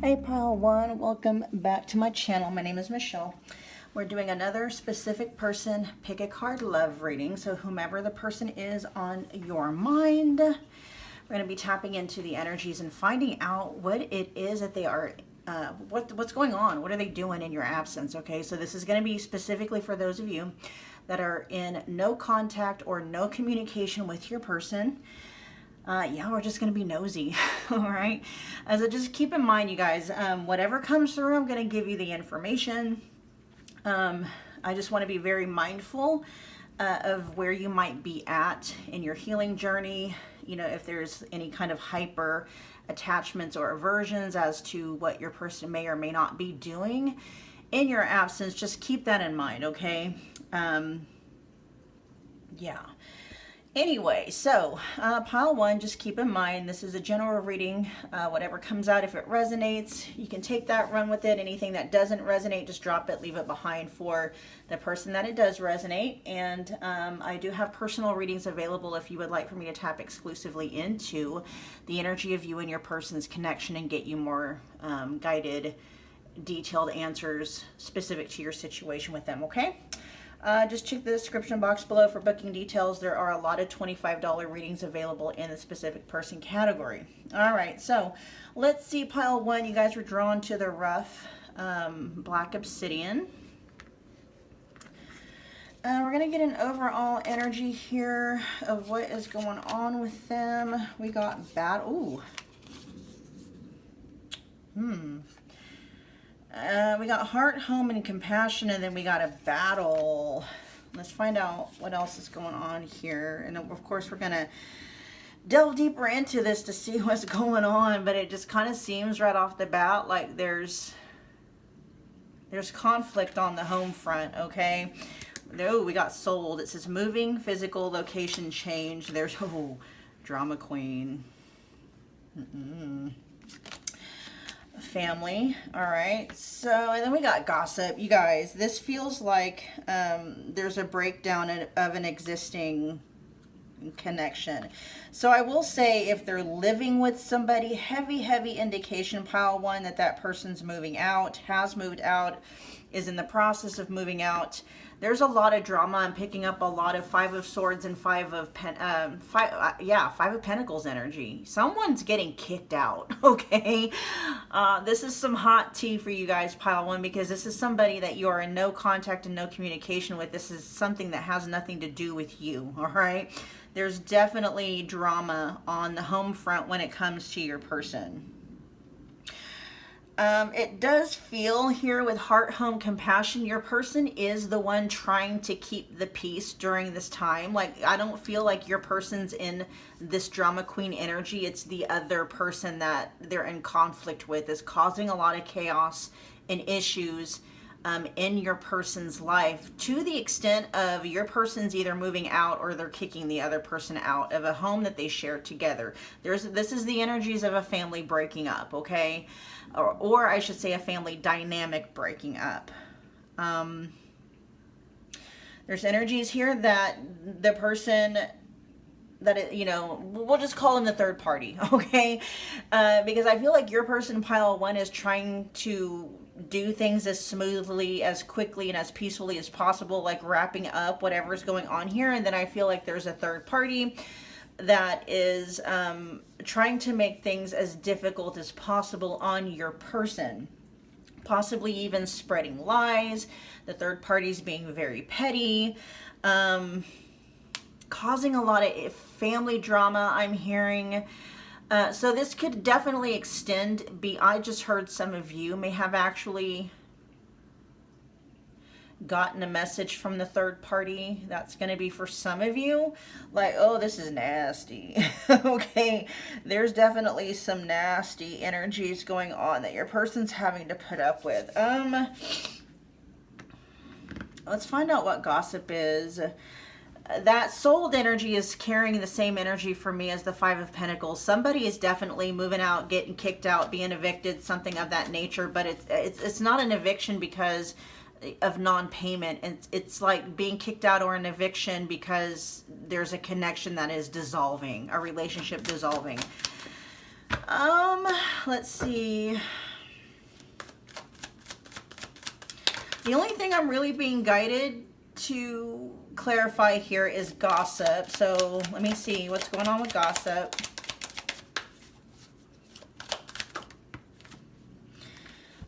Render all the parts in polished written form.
Hey Pile 1, welcome back to my channel. My name is Michelle. We're doing another specific person pick a card love reading. So whomever the person is on your mind, we're going to be tapping into the energies and finding out what it is that they are, what's going on. What are they doing in your absence? Okay, so this is going to be specifically for those of you that are in no contact or no communication with your person. Yeah, we're just going to be nosy. All right. So just keep in mind, you guys, whatever comes through, I'm going to give you the information. I just want to be very mindful of where you might be at in your healing journey. You know, if there's any kind of hyper attachments or aversions as to what your person may or may not be doing in your absence, just keep that in mind. Okay. Yeah. Anyway, so pile 1, just keep in mind, this is a general reading. Whatever comes out, if it resonates, you can take that, run with it. Anything that doesn't resonate, just drop it, leave it behind for the person that it does resonate. And I do have personal readings available if you would like for me to tap exclusively into the energy of you and your person's connection and get you more guided, detailed answers specific to your situation with them, okay? Just check the description box below for booking details. There are a lot of $25 readings available in the specific person category. All right, so let's see pile 1. You guys were drawn to the rough black obsidian. We're going to get an overall energy here of what is going on with them. We got battle. We got heart, home, and compassion, and then we got a battle. Let's find out what else is going on here. And of course, we're going to delve deeper into this to see what's going on, but it just kind of seems right off the bat like there's conflict on the home front, okay? Oh, we got sold. It says moving, physical, location change. There's, oh, drama queen. Family. All right, so and then we got gossip. You guys, this feels like there's a breakdown of an existing connection. So I will say, if they're living with somebody, heavy indication pile 1 that that person's moving out, has moved out, is in the process of moving out. There's a lot of drama. I'm picking up a lot of 5 of Swords and 5 of Pentacles energy. Someone's getting kicked out, okay? This is some hot tea for you guys, pile 1, because this is somebody that you are in no contact and no communication with. This is something that has nothing to do with you, all right? There's definitely drama on the home front when it comes to your person. It does feel here with heart, home, compassion, your person is the one trying to keep the peace during this time. Like, I don't feel like your person's in this drama queen energy. It's the other person that they're in conflict with is causing a lot of chaos and issues in your person's life, to the extent of your person's either moving out or they're kicking the other person out of a home that they share together. This is the energies of a family breaking up, okay? Or I should say a family dynamic breaking up. There's energies here that the person that it, you know, we'll just call him the third party, okay? Because I feel like your person, pile 1, is trying to do things as smoothly, as quickly, and as peacefully as possible, like wrapping up whatever's going on here. And then I feel like there's a third party that is trying to make things as difficult as possible on your person, possibly even spreading lies. The third party's being very petty, causing a lot of family drama, I'm hearing. So this could definitely extend. I just heard some of you may have actually gotten a message from the third party. That's going to be for some of you. Like, oh, this is nasty. Okay, there's definitely some nasty energies going on that your person's having to put up with. Let's find out what gossip is. That souled energy is carrying the same energy for me as the 5 of Pentacles. Somebody is definitely moving out, getting kicked out, being evicted, something of that nature. But it's not an eviction because of non-payment. It's like being kicked out or an eviction because there's a connection that is dissolving, a relationship dissolving. Let's see. The only thing I'm really being guided to clarify here is gossip. So let me see what's going on with gossip.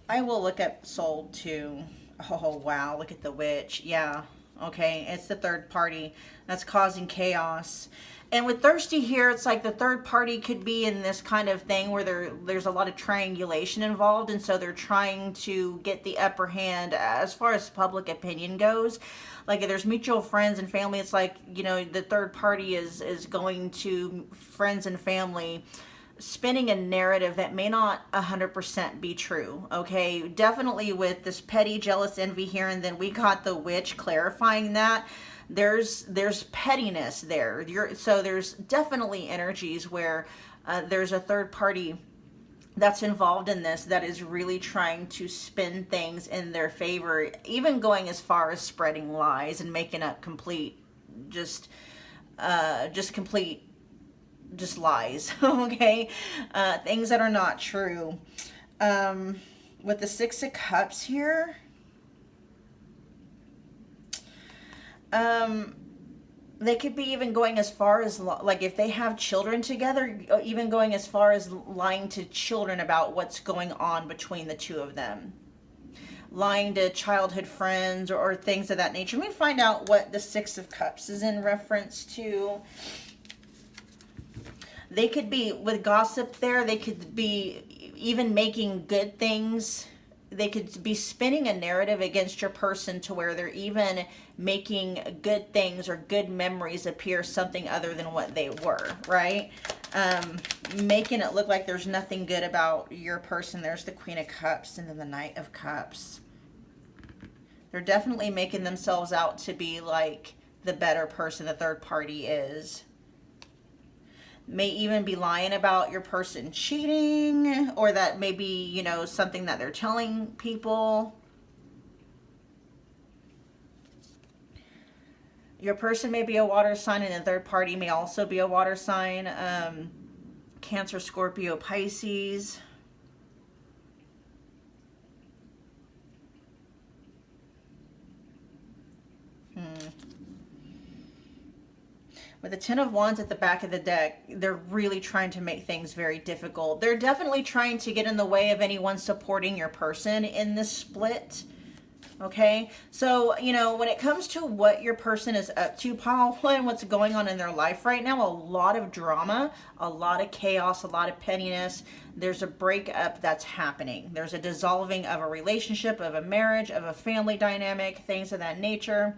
I will look at sold too. Oh, wow. Look at the witch. Yeah. Okay. It's the third party that's causing chaos. And with thirsty here, it's like the third party could be in this kind of thing where there's a lot of triangulation involved. And so they're trying to get the upper hand as far as public opinion goes. Like if there's mutual friends and family, it's like, you know, the third party is going to friends and family, spinning a narrative that may not 100% be true. Okay, definitely with this petty jealous envy here, and then we got the witch clarifying that there's pettiness there. So there's definitely energies where there's a third party that's involved in this that is really trying to spin things in their favor, even going as far as spreading lies and making up complete lies. Okay, things that are not true. With the Six of Cups here, they could be even going as far as, like, if they have children together, even going as far as lying to children about what's going on between the two of them. Lying to childhood friends or things of that nature. Let me find out what the Six of Cups is in reference to. They could be, with gossip there, they could be even making good things. They could be spinning a narrative against your person to where they're even making good things or good memories appear something other than what they were, right? Making it look like there's nothing good about your person. There's the Queen of Cups and then the Knight of Cups. They're definitely making themselves out to be like the better person the third party is. May even be lying about your person cheating, or that may be, you know, something that they're telling people. Your person may be a water sign, and the third party may also be a water sign. Cancer, Scorpio, Pisces. With the Ten of Wands at the back of the deck, they're really trying to make things very difficult. They're definitely trying to get in the way of anyone supporting your person in this split. Okay, so, you know, when it comes to what your person is up to, pile one, what's going on in their life right now, a lot of drama, a lot of chaos, a lot of pettiness. There's a breakup that's happening. There's a dissolving of a relationship, of a marriage, of a family dynamic, things of that nature.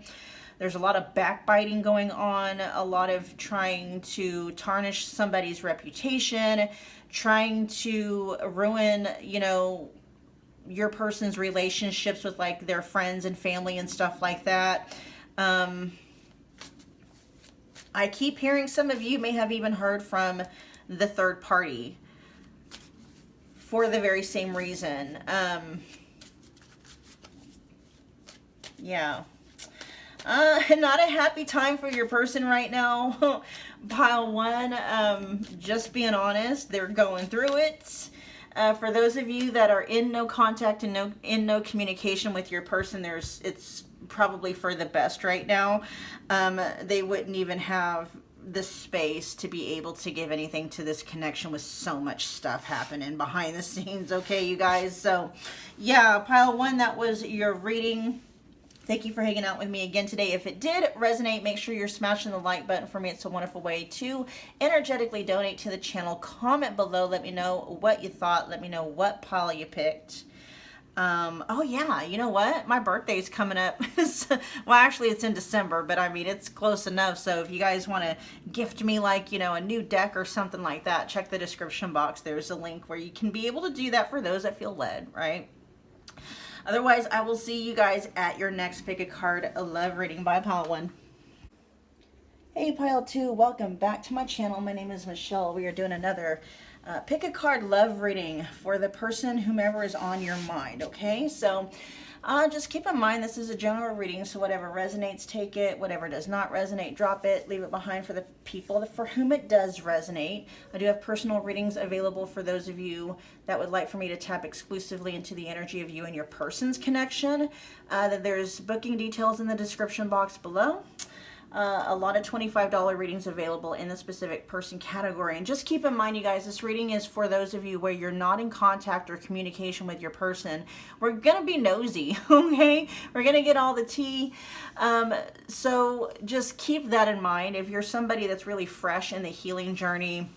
There's a lot of backbiting going on, a lot of trying to tarnish somebody's reputation, trying to ruin, you know, your person's relationships with like their friends and family and stuff like that. I keep hearing some of you may have even heard from the third party for the very same reason. Yeah. Not a happy time for your person right now. Pile one, just being honest, they're going through it. For those of you that are in no contact and in no communication with your person, it's probably for the best right now. They wouldn't even have the space to be able to give anything to this connection with so much stuff happening behind the scenes. Okay, you guys. So, yeah, pile one, that was your reading. Thank you for hanging out with me again today. If it did resonate, make sure you're smashing the like button for me. It's a wonderful way to energetically donate to the channel. Comment below. Let me know what you thought. Let me know what pile you picked. Oh, yeah. You know what? My birthday's coming up. Well, actually, it's in December, but I mean, it's close enough. So if you guys want to gift me, like, you know, a new deck or something like that, check the description box. There's a link where you can be able to do that for those that feel led, right? Otherwise, I will see you guys at your next Pick a Card love reading. Bye, pile one. Hey, pile two. Welcome back to my channel. My name is Michelle. We are doing another Pick a Card love reading for the person, whomever is on your mind. Okay, so Just keep in mind this is a general reading, so whatever resonates, take it. Whatever does not resonate, drop it. Leave it behind for the people for whom it does resonate. I do have personal readings available for those of you that would like for me to tap exclusively into the energy of you and your person's connection. There's booking details in the description box below. A lot of $25 readings available in the specific person category. And just keep in mind, you guys, this reading is for those of you where you're not in contact or communication with your person. We're going to be nosy, okay? We're going to get all the tea. So just keep that in mind. If you're somebody that's really fresh in the healing journey,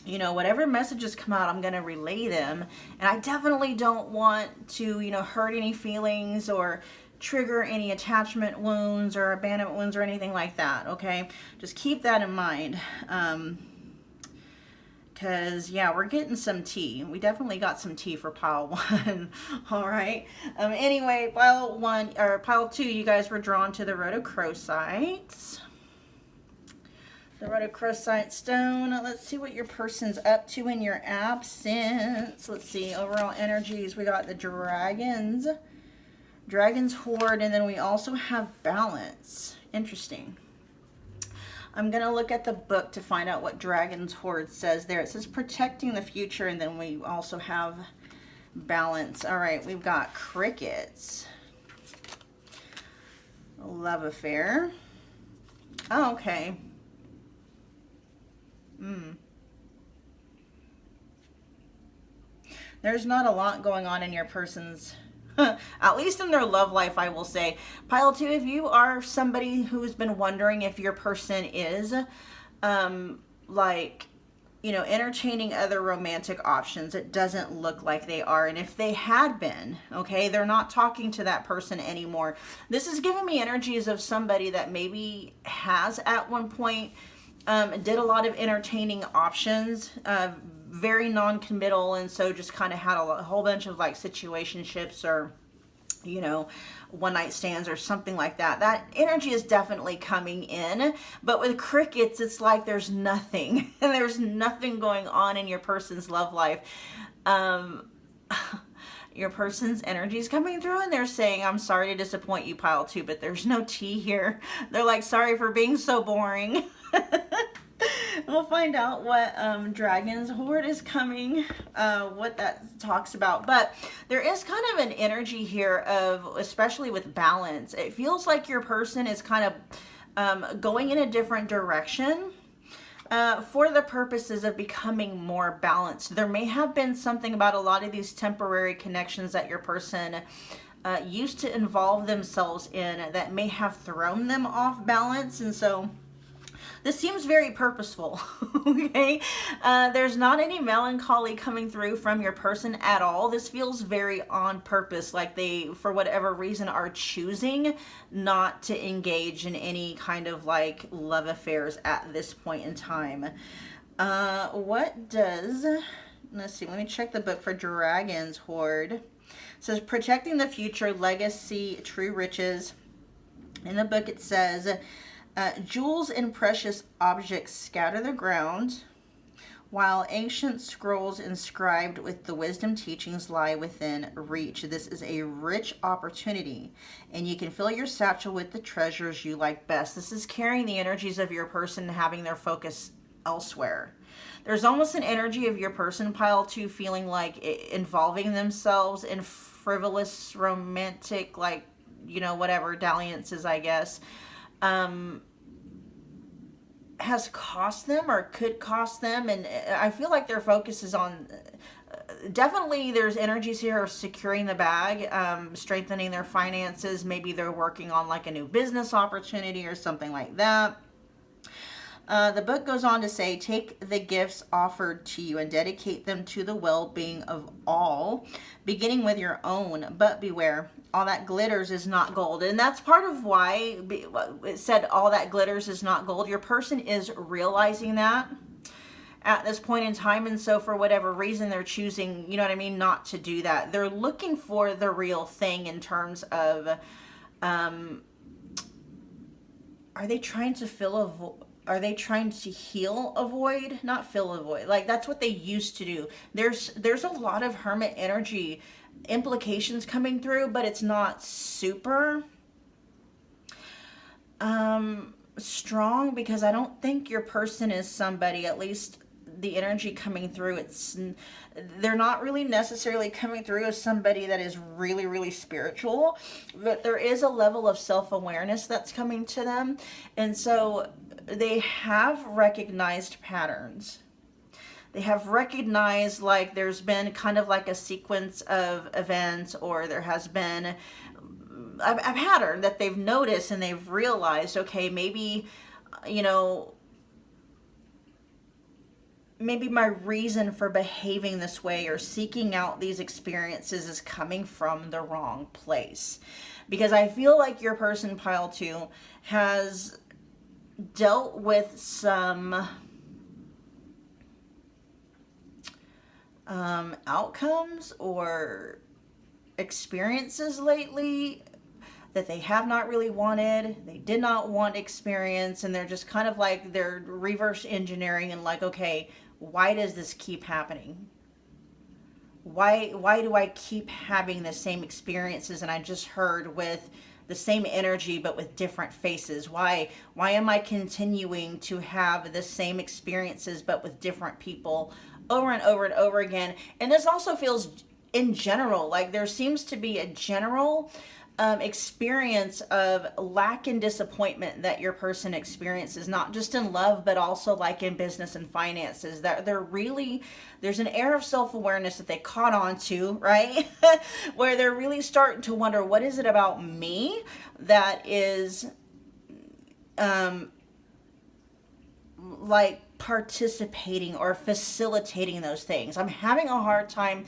you know, whatever messages come out, I'm going to relay them. And I definitely don't want to, you know, hurt any feelings or trigger any attachment wounds or abandonment wounds or anything like that, okay? Just keep that in mind. Because, yeah, we're getting some tea. We definitely got some tea for pile 1. All right. Anyway, pile 1, or pile 2, you guys were drawn to the Rhodochrosite. The Rhodochrosite stone. Let's see what your person's up to in your absence. Let's see, overall energies. We got the dragons. Dragon's Horde, and then we also have balance. Interesting. I'm going to look at the book to find out what Dragon's Horde says there. It says protecting the future, and then we also have balance. All right, we've got crickets. Love affair. Oh, okay. There's not a lot going on in your person's at least in their love life, I will say. Pile 2, if you are somebody who's been wondering if your person is, like, you know, entertaining other romantic options, it doesn't look like they are. And if they had been, okay, they're not talking to that person anymore. This is giving me energies of somebody that maybe has at one point did a lot of entertaining options, very non-committal, and so just kind of had a whole bunch of like situationships or, you know, one night stands or something like that. That energy is definitely coming in, but with crickets, it's like there's nothing and there's nothing going on in your person's love life. Your person's energy is coming through and they're saying, I'm sorry to disappoint you, pile 2, but there's no tea here. They're like, sorry for being so boring. We'll find out what Dragon's Horde is coming, what that talks about. But there is kind of an energy here of, especially with balance, it feels like your person is kind of going in a different direction for the purposes of becoming more balanced. There may have been something about a lot of these temporary connections that your person used to involve themselves in that may have thrown them off balance. And so this seems very purposeful, okay? There's not any melancholy coming through from your person at all. This feels very on purpose, like they, for whatever reason, are choosing not to engage in any kind of like love affairs at this point in time. What does, let's see, let me check the book for Dragon's Horde. It says protecting the future, legacy, true riches. In the book it says, jewels and precious objects scatter the ground, while ancient scrolls inscribed with the wisdom teachings lie within reach. This is a rich opportunity, and you can fill your satchel with the treasures you like best. This is carrying the energies of your person having their focus elsewhere. There's almost an energy of your person, pile 2, feeling like involving themselves in frivolous, romantic, like, you know, whatever, dalliances, I guess. Has cost them or could cost them, and I feel like their focus is on definitely there's energies here of securing the bag, strengthening their finances. Maybe they're working on like a new business opportunity or something like that. The book goes on to say, take the gifts offered to you and dedicate them to the well-being of all, beginning with your own. But beware, all that glitters is not gold. And that's part of why it said all that glitters is not gold. Your person is realizing that at this point in time, and so for whatever reason they're choosing, you know what I mean, not to do that. They're looking for the real thing in terms of, are they trying to fill a void? are they trying to heal a void? Not fill a void. Like, that's what they used to do. There's a lot of hermit energy implications coming through, but it's not super strong, because I don't think your person is somebody, at least the energy coming through, they're not really necessarily coming through as somebody that is really, really spiritual, but there is a level of self-awareness that's coming to them. And so they have recognized patterns. They have recognized, like, there's been kind of like a sequence of events, or there has been a pattern that they've noticed, and they've realized, okay, maybe, you know, maybe my reason for behaving this way or seeking out these experiences is coming from the wrong place. Because I feel like your person, pile 2, has dealt with some outcomes or experiences lately that they have not really wanted. They did not want experience, and they're just kind of like, they're reverse engineering and like, okay, why does this keep happening? Why do I keep having the same experiences? And I just heard with the same energy but with different faces. Why am I continuing to have the same experiences but with different people over and over and over again? And this also feels, in general, like there seems to be a general experience of lack and disappointment that your person experiences, not just in love, but also like in business and finances. That there's an air of self-awareness that they caught on to, right? Where they're really starting to wonder, what is it about me that is like participating or facilitating those things? I'm having a hard time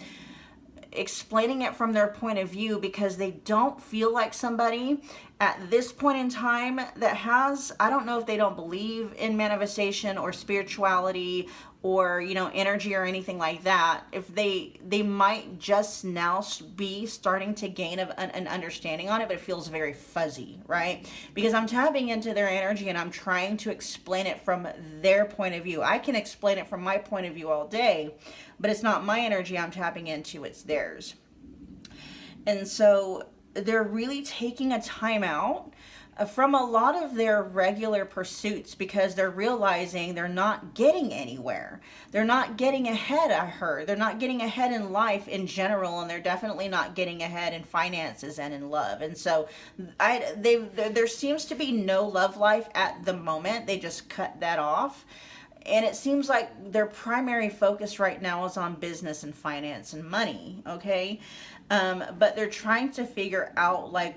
explaining it from their point of view, because they don't feel like somebody at this point in time that has, I don't know if they don't believe in manifestation or spirituality or, you know, energy or anything like that. If they might just now be starting to gain an understanding on it, but it feels very fuzzy, right? Because I'm tapping into their energy and I'm trying to explain it from their point of view. I can explain it from my point of view all day, but it's not my energy I'm tapping into, it's theirs. And so they're really taking a time out from a lot of their regular pursuits, because they're realizing they're not getting anywhere. They're not getting ahead, I heard. They're not getting ahead in life in general, and they're definitely not getting ahead in finances and in love. And so there seems to be no love life at the moment. They just cut that off. And it seems like their primary focus right now is on business and finance and money, okay? But they're trying to figure out, like,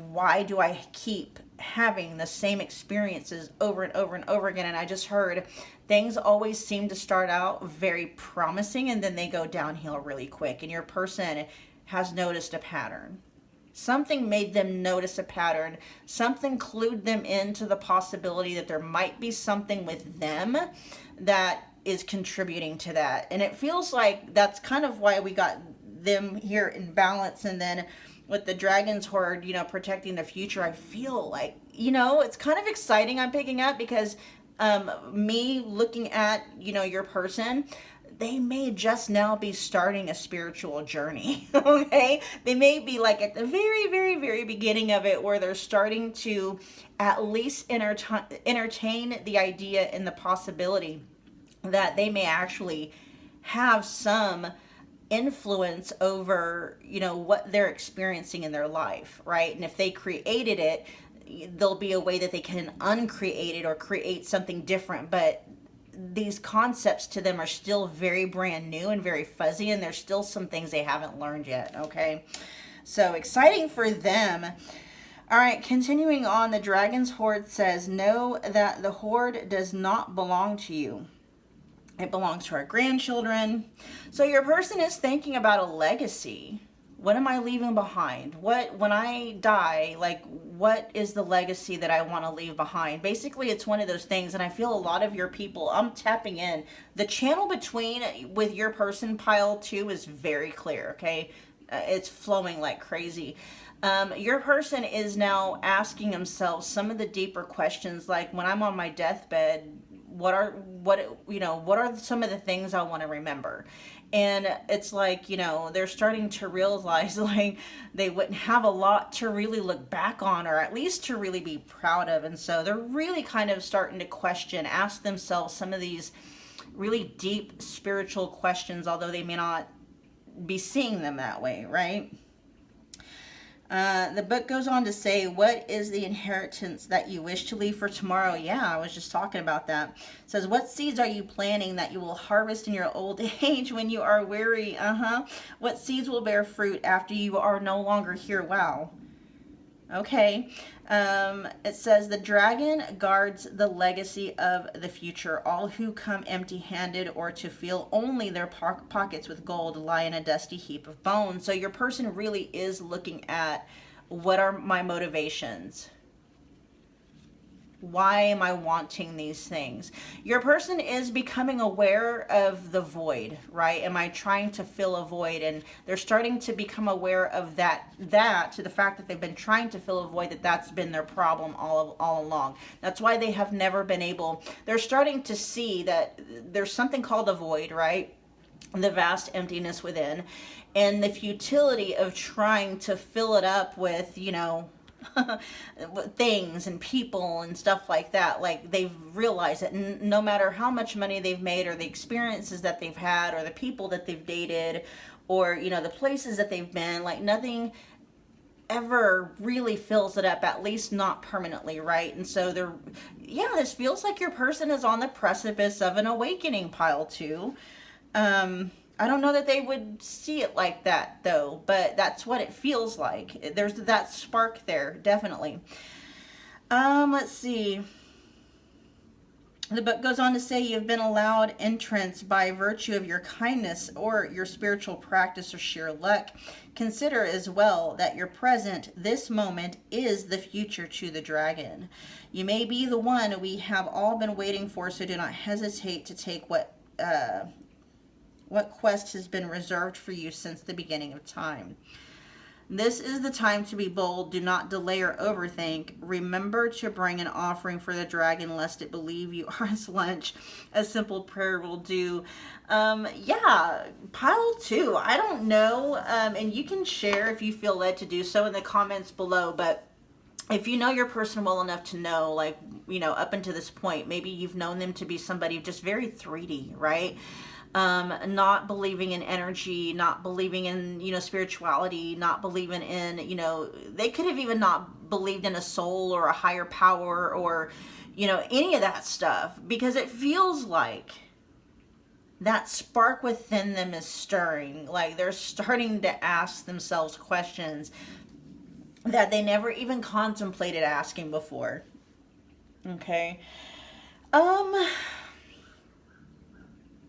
why do I keep having the same experiences over and over and over again? And I just heard things always seem to start out very promising and then they go downhill really quick. And your person has noticed a pattern. Something made them notice a pattern. Something clued them into the possibility that there might be something with them that is contributing to that. And it feels like that's kind of why we got them here in balance. And then with the dragon's horde, you know, protecting the future, I feel like, you know, it's kind of exciting I'm picking up, because me looking at, you know, your person, they may just now be starting a spiritual journey, okay? They may be like at the very, very, very beginning of it, where they're starting to at least entertain the idea and the possibility that they may actually have some influence over, you know, what they're experiencing in their life, right? And if they created it, there'll be a way that they can uncreate it or create something different. But these concepts to them are still very brand new and very fuzzy, and there's still some things they haven't learned yet, okay? So exciting for them. All right, continuing on, the dragon's horde says, know that the horde does not belong to you. It belongs to our grandchildren. So your person is thinking about a legacy. What am I leaving behind? When I die, like, what is the legacy that I want to leave behind? Basically, it's one of those things, and I feel a lot of your people, I'm tapping in. The channel with your person, pile 2, is very clear, okay? It's flowing like crazy. Your person is now asking themselves some of the deeper questions, like when I'm on my deathbed, what are some of the things I want to remember? And it's like, they're starting to realize like they wouldn't have a lot to really look back on, or at least to really be proud of. And so they're really kind of starting to ask themselves some of these really deep spiritual questions, although they may not be seeing them that way, right? The book goes on to say, what is the inheritance that you wish to leave for tomorrow? Yeah, I was just talking about that. It says, what seeds are you planting that you will harvest in your old age when you are weary? What seeds will bear fruit after you are no longer here? Wow. Okay. It says, the dragon guards the legacy of the future. All who come empty-handed or to fill only their pockets with gold lie in a dusty heap of bones. So your person really is looking at, what are my motivations? Why am I wanting these things? Your person is becoming aware of the void, right? Am I trying to fill a void? And they're starting to become aware of that to the fact that they've been trying to fill a void, that's been their problem all along. That's why they have never been able, they're starting to see that there's something called a void, right? The vast emptiness within, and the futility of trying to fill it up with, things and people and stuff like that. Like, they've realized that no matter how much money they've made, or the experiences that they've had, or the people that they've dated, or the places that they've been, like, nothing ever really fills it up, at least not permanently, right? And so this feels like your person is on the precipice of an awakening, pile 2. I don't know that they would see it like that, though, but that's what it feels like. There's that spark there, definitely. Let's see. The book goes on to say, you've been allowed entrance by virtue of your kindness or your spiritual practice or sheer luck. Consider as well that your present, this moment, is the future to the dragon. You may be the one we have all been waiting for, so do not hesitate to take what quest has been reserved for you since the beginning of time. This is the time to be bold. Do not delay or overthink. Remember to bring an offering for the dragon, lest it believe you are its lunch. A simple prayer will do. Pile 2. I don't know. And you can share if you feel led to do so in the comments below. But if you know your person well enough to know, like, up until this point, maybe you've known them to be somebody just very 3D, right? Not believing in energy, not believing in, spirituality, not believing in, they could have even not believed in a soul or a higher power or, any of that stuff, because it feels like that spark within them is stirring. Like, they're starting to ask themselves questions that they never even contemplated asking before. Okay.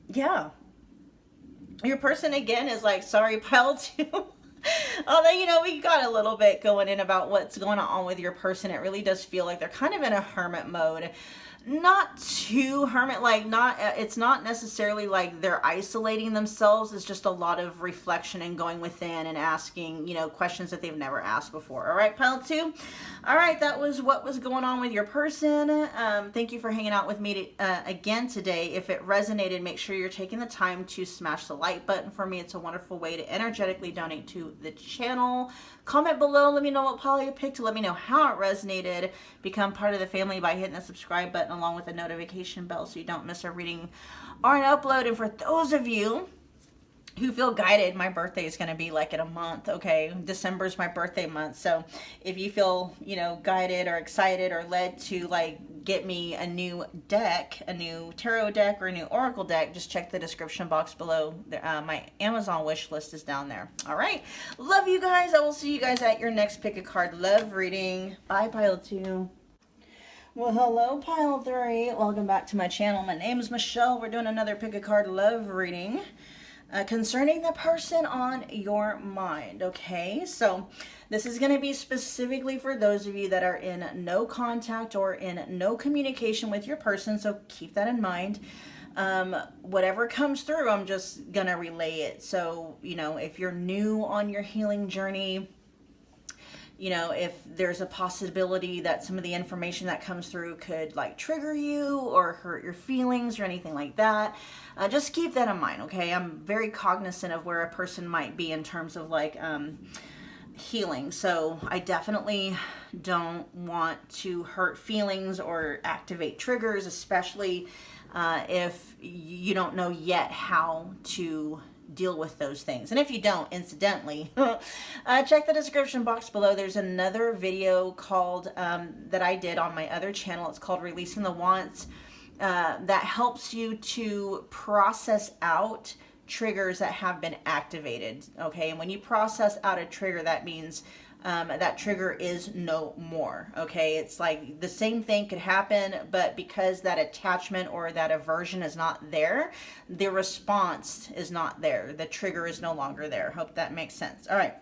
Yeah. Your person again is like, sorry, pile 2. Although, we got a little bit going in about what's going on with your person. It really does feel like they're kind of in a hermit mode. Not too hermit, like, it's not necessarily like they're isolating themselves. It's just a lot of reflection and going within and asking, questions that they've never asked before. All right, pile 2. All right, that was what was going on with your person. Thank you for hanging out with me again today. If it resonated, make sure you're taking the time to smash the like button for me. It's a wonderful way to energetically donate to the channel. Comment below. Let me know what pile you picked. Let me know how it resonated. Become part of the family by hitting the subscribe button along with the notification bell so you don't miss a reading or an upload. And for those of you who feel guided, my birthday is going to be like in a month, okay? December's my birthday month. So if you feel, guided or excited or led to like get me a new deck, a new tarot deck or a new oracle deck, just check the description box below. My Amazon wish list is down there. All right. Love you guys. I will see you guys at your next pick a card love reading. Bye, pile 2. Well, hello, pile 3. Welcome back to my channel. My name is Michelle. We're doing another pick a card love reading concerning the person on your mind. Okay, so this is going to be specifically for those of you that are in no contact or in no communication with your person, so keep that in mind. whatever comes through, I'm just gonna relay it. So, if you're new on your healing journey, if there's a possibility that some of the information that comes through could like trigger you or hurt your feelings or anything like that, just keep that in mind, okay? I'm very cognizant of where a person might be in terms of like healing. So I definitely don't want to hurt feelings or activate triggers, especially if you don't know yet how to deal with those things. And if you don't, incidentally, check the description box below. There's another video called that I did on my other channel. It's called Releasing the Wants, that helps you to process out triggers that have been activated. Okay, and when you process out a trigger, that means that trigger is no more. Okay, it's like the same thing could happen, but because that attachment or that aversion is not there, the response is not there. The trigger is no longer there. Hope that makes sense. All right.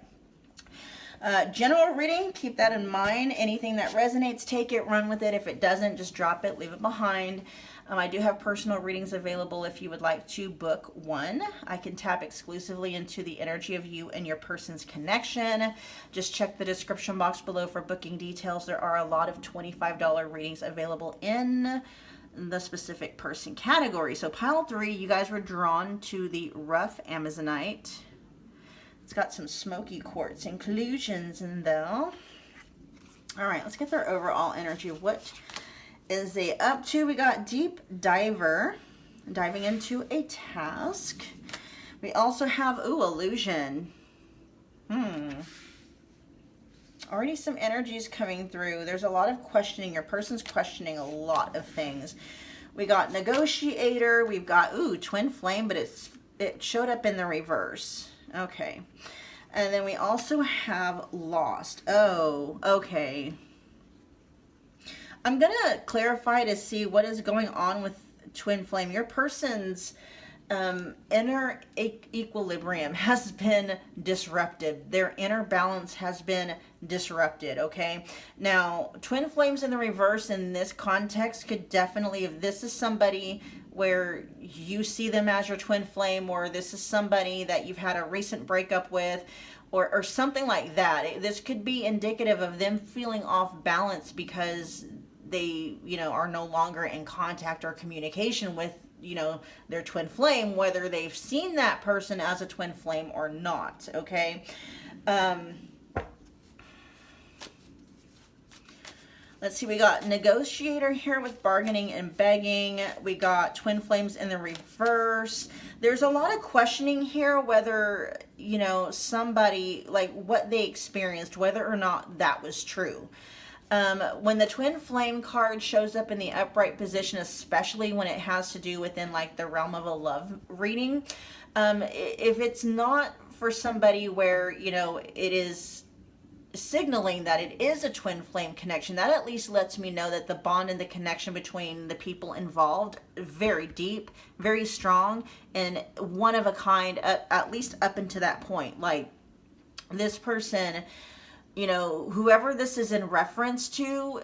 General reading, keep that in mind. Anything that resonates, take it, run with it. If it doesn't, just drop it, leave it behind. I do have personal readings available if you would like to book one. I can tap exclusively into the energy of you and your person's connection. Just check the description box below for booking details. There are a lot of $25 readings available in the specific person category. So pile 3, you guys were drawn to the rough Amazonite. It's got some smoky quartz inclusions in there. All right, let's get their overall energy of what is they up to. We got Deep Diver, diving into a task. We also have, Illusion. Already some energies coming through. There's a lot of questioning. Your person's questioning a lot of things. We got Negotiator. We've got, Twin Flame, but it showed up in the reverse. Okay. And then we also have Lost. Oh, okay. I'm going to clarify to see what is going on with Twin Flame. Your person's inner equilibrium has been disrupted. Their inner balance has been disrupted, okay? Now, Twin Flames in the reverse in this context could definitely, if this is somebody where you see them as your twin flame, or this is somebody that you've had a recent breakup with, or something like that, this could be indicative of them feeling off balance because they, are no longer in contact or communication with, their twin flame, whether they've seen that person as a twin flame or not, okay? Let's see, we got Negotiator here with bargaining and begging. We got Twin Flames in the reverse. There's a lot of questioning here whether, somebody, like what they experienced, whether or not that was true. When the Twin Flame card shows up in the upright position, especially when it has to do within like the realm of a love reading, if it's not for somebody where, it is signaling that it is a twin flame connection, that at least lets me know that the bond and the connection between the people involved very deep, very strong, and one of a kind, at least up until that point. Like this person, whoever this is in reference to,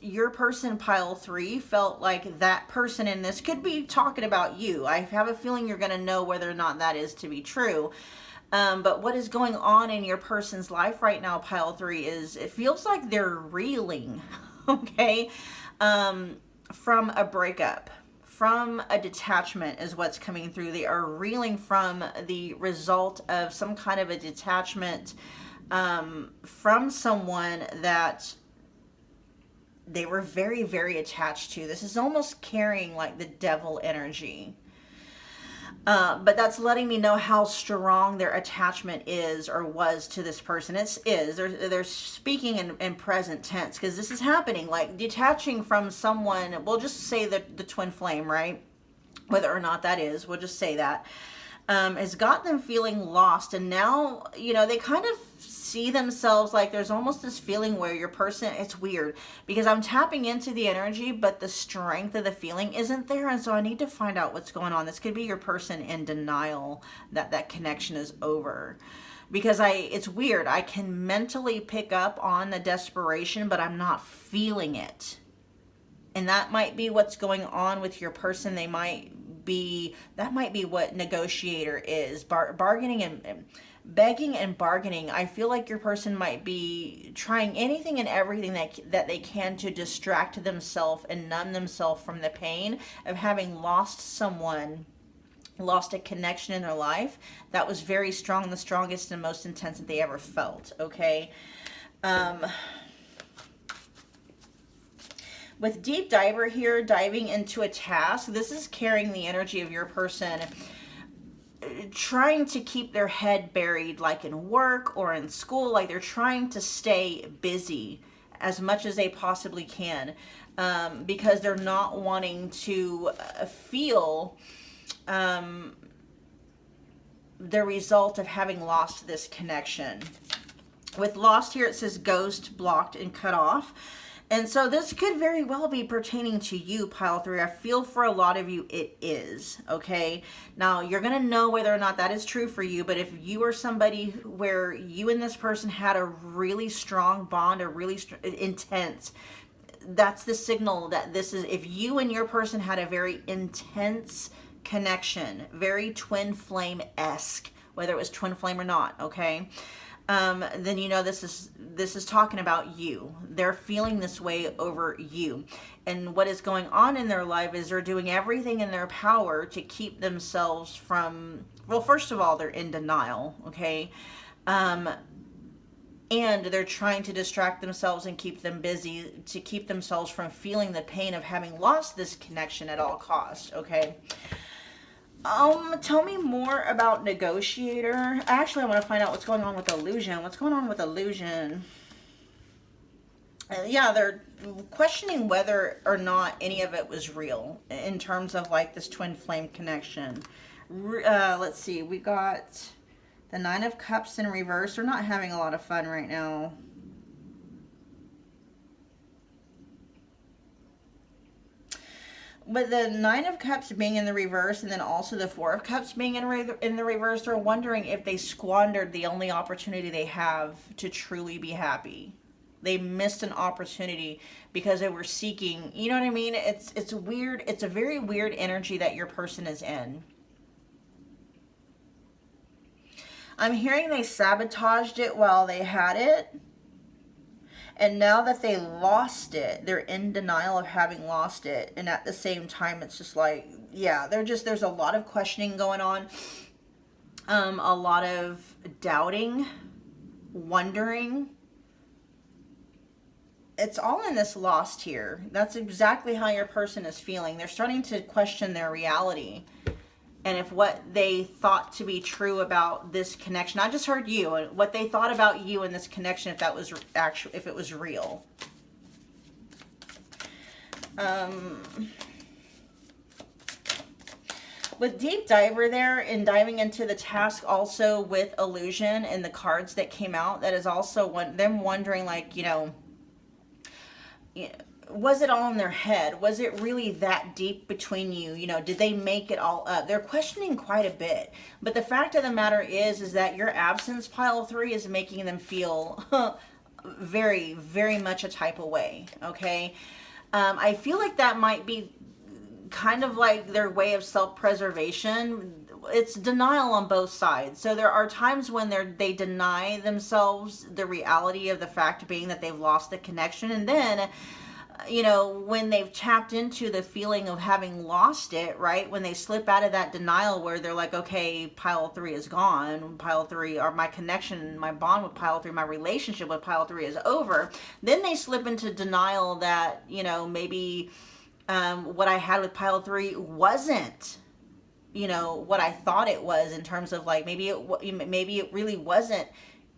your person pile 3 felt like that person in this could be talking about you. I have a feeling you're going to know whether or not that is to be true. But what is going on in your person's life right now, pile 3, is it feels like they're reeling, okay, from a breakup, from a detachment is what's coming through. They are reeling from the result of some kind of a detachment from someone that they were very, very attached to. This is almost carrying like the devil energy. But that's letting me know how strong their attachment is or was to this person. They're speaking in present tense because this is happening, like detaching from someone. We'll just say the twin flame, right? Whether or not that is, we'll just say that. Has got them feeling lost, and now they kind of see themselves like there's almost this feeling where your person, it's weird because I'm tapping into the energy, but the strength of the feeling isn't there, and so I need to find out what's going on. This could be your person in denial that connection is over, because it's weird. I can mentally pick up on the desperation, but I'm not feeling it. And that might be what's going on with your person. They might be what negotiator is. Bargaining and begging and bargaining. I feel like your person might be trying anything and everything that they can to distract themselves and numb themselves from the pain of having lost someone, lost a connection in their life that was very strong, the strongest and most intense that they ever felt. Okay. With deep diver here, diving into a task, this is carrying the energy of your person trying to keep their head buried, like in work or in school, like they're trying to stay busy as much as they possibly can, because they're not wanting to feel the result of having lost this connection. With lost here, it says ghost, blocked, and cut off. And so this could very well be pertaining to you, pile 3. I feel for a lot of you it is, okay? Now, you're going to know whether or not that is true for you, but if you are somebody where you and this person had a really strong bond, a really intense, that's the signal that this is, if you and your person had a very intense connection, very twin flame-esque, whether it was twin flame or not, okay? Then you know this is talking about you. They're feeling this way over you. And what is going on in their life is they're doing everything in their power to keep themselves from, well, first of all, they're in denial, okay? And they're trying to distract themselves and keep them busy to keep themselves from feeling the pain of having lost this connection at all costs, okay? Tell me more about negotiator. Actually, I want to find out what's going on with illusion. What's going on with illusion? Yeah, they're questioning whether or not any of it was real in terms of like this twin flame connection. Let's see. We got the 9 of Cups in reverse. They're not having a lot of fun right now. With the 9 of Cups being in the reverse and then also the 4 of Cups being in the reverse, they're wondering if they squandered the only opportunity they have to truly be happy. They missed an opportunity because they were seeking, you know what I mean? It's weird. It's a very weird energy that your person is in. I'm hearing they sabotaged it while they had it. And now that they lost it, they're in denial of having lost it. And at the same time, it's just like, yeah, there's a lot of questioning going on. A lot of doubting, wondering. It's all in this lost here. That's exactly how your person is feeling. They're starting to question their reality. And if what they thought to be true about this connection, I just heard you, and what they thought about you and this connection, if that was actually, if it was real. With deep diver there and diving into the task also with illusion and the cards that came out, that is also them wondering, like, you know, was it all in their head? Was it really that deep between you? You know, did they make it all up? They're questioning quite a bit. But the fact of the matter is that your absence, pile 3, is making them feel very, very much a type of way, okay? I feel like that might be kind of like their way of self-preservation. It's denial on both sides. So there are times when they deny themselves the reality of the fact being that they've lost the connection. And then, you know, when they've tapped into the feeling of having lost it, right? When they slip out of that denial where they're like, okay, pile 3 is gone. Pile 3, or my connection, my bond with pile 3, my relationship with pile 3 is over. Then they slip into denial that, you know, maybe what I had with pile 3 wasn't, you know, what I thought it was, in terms of like, maybe it really wasn't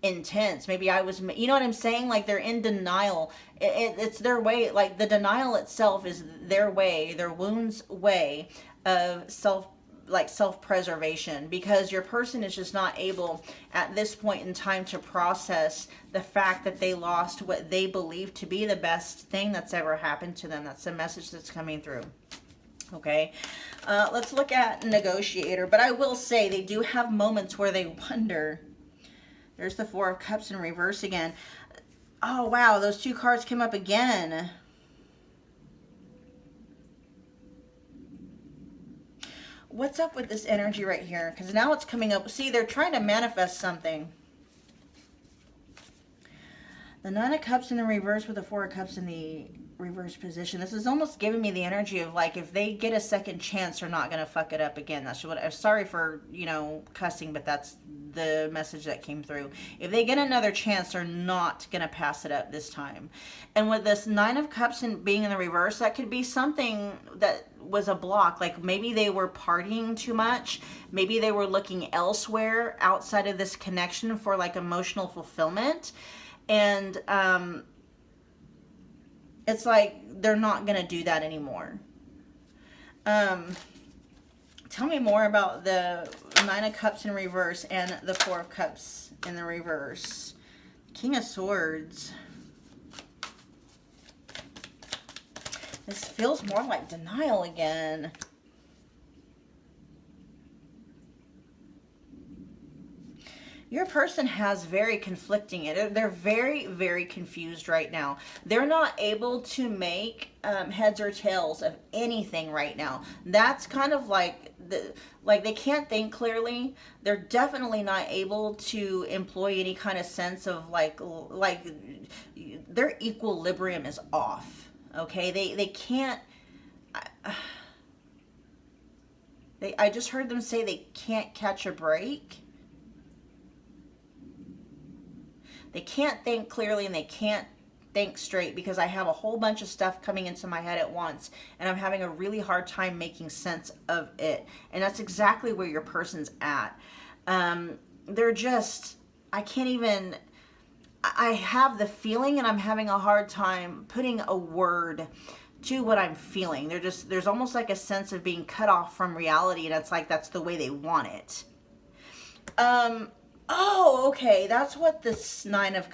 intense. Maybe I was, you know what I'm saying? Like, they're in denial. It's their way. Like, the denial itself is their way, their wound's way of self-preservation, because your person is just not able at this point in time to process the fact that they lost what they believe to be the best thing that's ever happened to them. That's the message that's coming through. Okay, let's look at negotiator. But I will say they do have moments where they wonder. There's the 4 of Cups in reverse again. Oh, wow, those 2 cards came up again. what's up with this energy right here? Because now it's coming up. See, they're trying to manifest something. The Nine of Cups in the reverse with the Four of Cups in the reverse position. This is almost giving me the energy of like, if they get a second chance, they're not going to fuck it up again. That's what I'm sorry for, you know, cussing, but that's the message that came through. If they get another chance, they're not going to pass it up this time. And with this Nine of Cups and being in the reverse, that could be something that was a block. Like maybe they were partying too much. Maybe they were looking elsewhere outside of this connection for like emotional fulfillment. And it's like they're not going to do that anymore. Tell me more about the Nine of Cups in reverse and the Four of Cups in the reverse. King of Swords. This feels more like denial again. Your person has very conflicting, they're very, very confused right now. They're not able to make heads or tails of anything right now. That's kind of like, they can't think clearly. They're definitely not able to employ any kind of sense of like their equilibrium is off. Okay, they can't, I just heard them say they can't catch a break. They can't think clearly and they can't think straight because I have a whole bunch of stuff coming into my head at once and I'm having a really hard time making sense of it. And that's exactly where your person's at. They're just, I have the feeling and I'm having a hard time putting a word to what I'm feeling. There's almost like a sense of being cut off from reality and it's like that's the way they want it. Oh, okay. That's what this Nine of...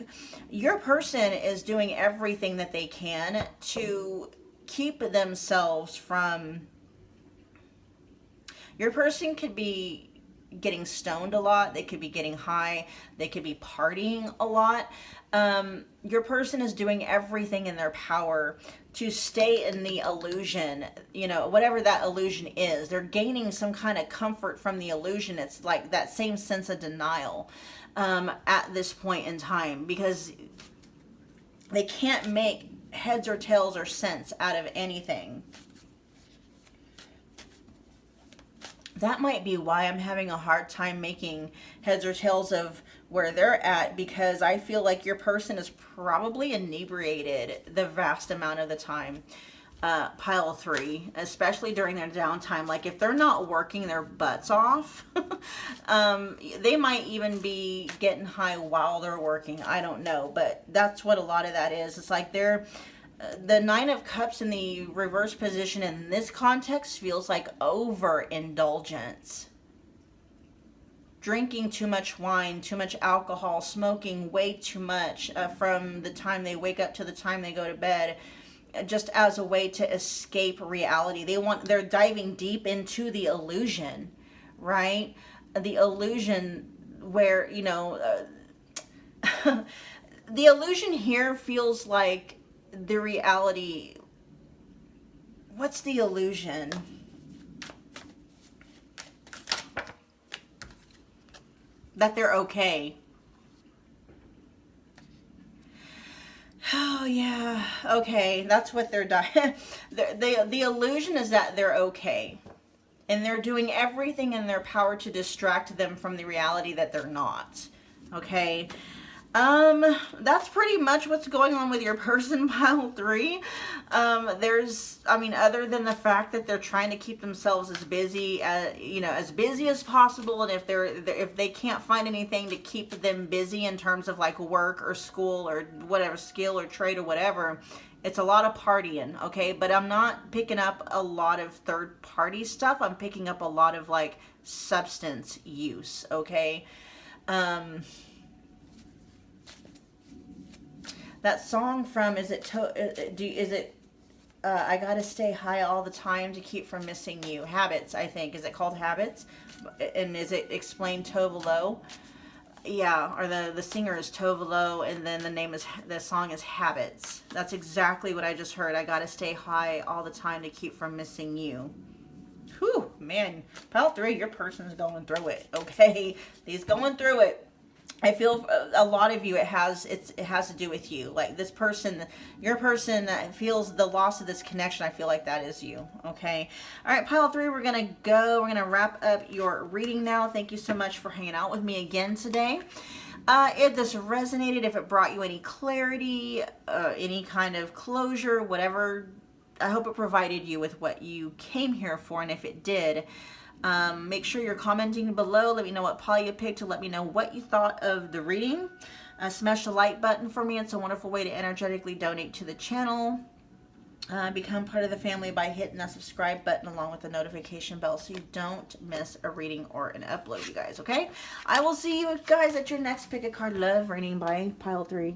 Your person is doing everything that they can to keep themselves from... Your person could be getting stoned a lot. They could be getting high. They could be partying a lot. Your person is doing everything in their power to stay in the illusion, you know, whatever that illusion is. They're gaining some kind of comfort from the illusion. It's like that same sense of denial at this point in time because they can't make heads or tails or sense out of anything. That might be why I'm having a hard time making heads or tails of where they're at, because I feel like your person is probably inebriated the vast amount of the time. Pile 3, especially during their downtime. Like if they're not working their butts off, they might even be getting high while they're working. I don't know, but that's what a lot of that is. It's like they're... The Nine of Cups in the reverse position in this context feels like overindulgence. Drinking too much wine, too much alcohol, smoking way too much from the time they wake up to the time they go to bed, just as a way to escape reality. They're diving deep into the illusion, right? The illusion where, you know, the illusion here feels like the reality. What's the illusion? That they're okay. Oh yeah, okay, that's what they're dying. The illusion is that they're okay. And they're doing everything in their power to distract them from the reality that they're not. Okay? That's pretty much what's going on with your person, pile 3. Other than the fact that they're trying to keep themselves as busy as possible, and if they can't find anything to keep them busy in terms of like work or school or whatever skill or trade or whatever, it's a lot of partying, okay? But I'm not picking up a lot of third party stuff. I'm picking up a lot of like substance use, okay? That song from, I Gotta Stay High All the Time to Keep from Missing You. Habits, I think. Is it called Habits? And is it explained Tove Lo? Yeah, or the singer is Tove Lo, and then the song is Habits. That's exactly what I just heard. I gotta stay high all the time to keep from missing you. Whew, man, pile 3, your person's going through it, okay? He's going through it. I feel a lot of you, it has to do with you. Like this person, your person that feels the loss of this connection, I feel like that is you, okay? All right, pile 3, we're going to wrap up your reading now. Thank you so much for hanging out with me again today. If this resonated, if it brought you any clarity, any kind of closure, whatever, I hope it provided you with what you came here for. And if it did, make sure you're commenting below. Let me know what pile you picked, to let me know what you thought of the reading. Smash the like button for me. It's a wonderful way to energetically donate to the channel. Become part of the family by hitting that subscribe button along with the notification bell so you don't miss a reading or an upload, you guys, okay? I will see you guys at your next Pick a Card Love reading by pile 3.